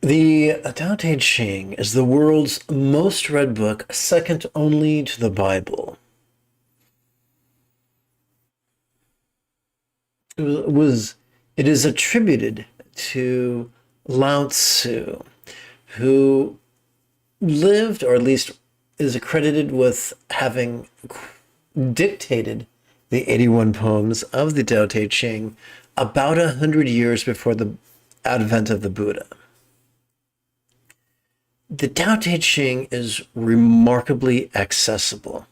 The Tao Te Ching is the world's most read book, second only to the Bible. It is attributed to Lao Tzu, who lived, or at least is accredited with having dictated the 81 poems of the Tao Te Ching about 100 years before the advent of the Buddha. The Tao Te Ching is remarkably accessible.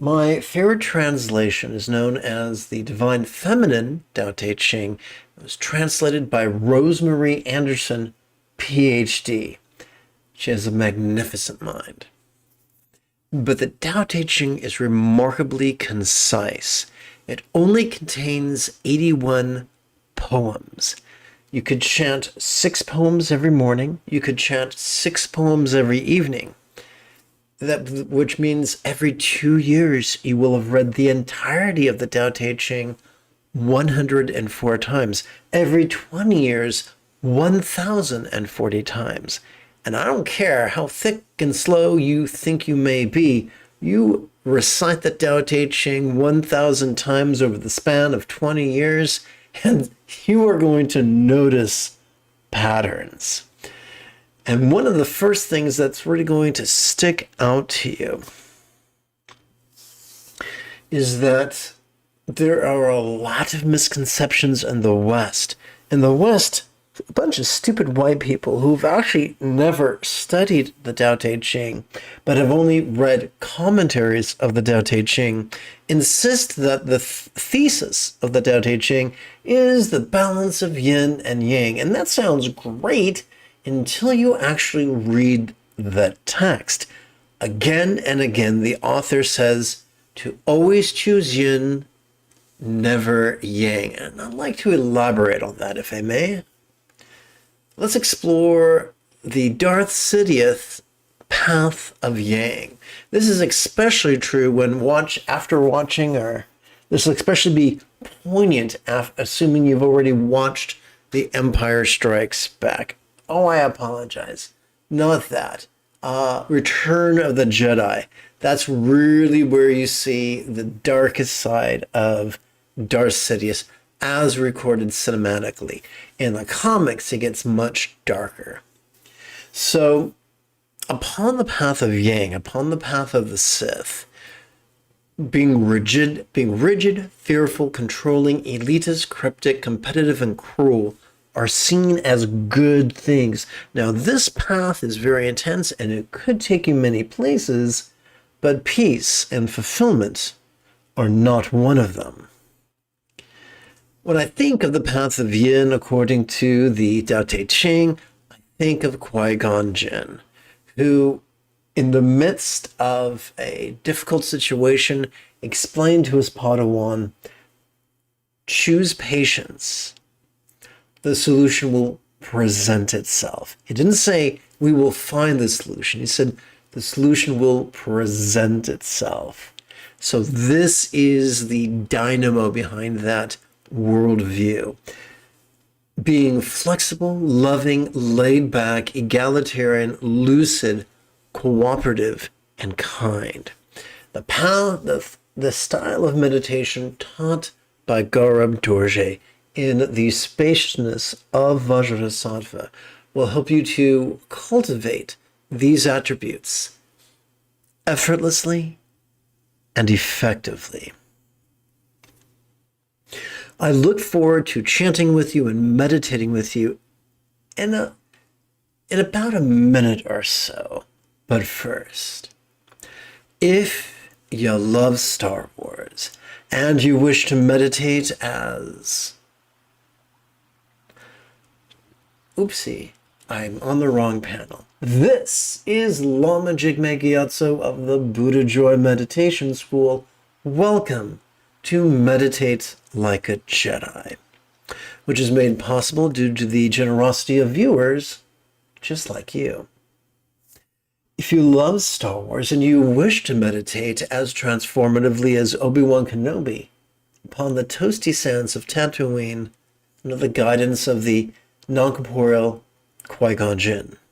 My favorite translation is known as the Divine Feminine Tao Te Ching. It was translated by Rosemary Anderson, PhD. She has a magnificent mind. But the Tao Te Ching is remarkably concise. It only contains 81 poems. You could chant 6 poems every morning. You could chant 6 poems every evening. Which means every 2 years you will have read the entirety of the Tao Te Ching 104 times. Every 20 years, 1,040 times. And I don't care how thick and slow you think you may be, you recite the Tao Te Ching 1,000 times over the span of 20 years, and you are going to notice patterns. And one of the first things that's really going to stick out to you is that there are a lot of misconceptions in the West. In the West, a bunch of stupid white people who've actually never studied the Tao Te Ching, but have only read commentaries of the Tao Te Ching, insist that the thesis of the Tao Te Ching is the balance of yin and yang. And that sounds great until you actually read the text. Again and again, the author says to always choose yin, never yang. And I'd like to elaborate on that, if I may. Let's explore the Darth Sidious path of yang. This is especially true when after watching, or this will especially be poignant assuming you've already watched The Empire Strikes Back. Oh, I apologize. Not that. Return of the Jedi. That's really where you see the darkest side of Darth Sidious as recorded cinematically. In the comics, it gets much darker. So, upon the path of Yang, upon the path of the Sith, being rigid, fearful, controlling, elitist, cryptic, competitive, and cruel are seen as good things. Now, this path is very intense and it could take you many places, but peace and fulfillment are not one of them. When I think of the path of yin according to the Tao Te Ching, I think of Qui-Gon Jinn, who, in the midst of a difficult situation, explained to his Padawan, choose patience. The solution will present itself. He didn't say, we will find the solution. He said, the solution will present itself. So this is the dynamo behind that worldview. Being flexible, loving, laid back, egalitarian, lucid, cooperative, and kind. The style of meditation taught by Gaurab Dorje in the spaciousness of Vajrasattva will help you to cultivate these attributes effortlessly and effectively. I look forward to chanting with you and meditating with you in about a minute or so. But first, if you love Star Wars and you wish to meditate as... Oopsie, I'm on the wrong panel. This is Lama Jigme Gyatso of the Buddha Joy Meditation School. Welcome to Meditate Like a Jedi, which is made possible due to the generosity of viewers just like you. If you love Star Wars and you wish to meditate as transformatively as Obi-Wan Kenobi upon the toasty sands of Tatooine under the guidance of the non-corporeal Qui-Gon Jinn.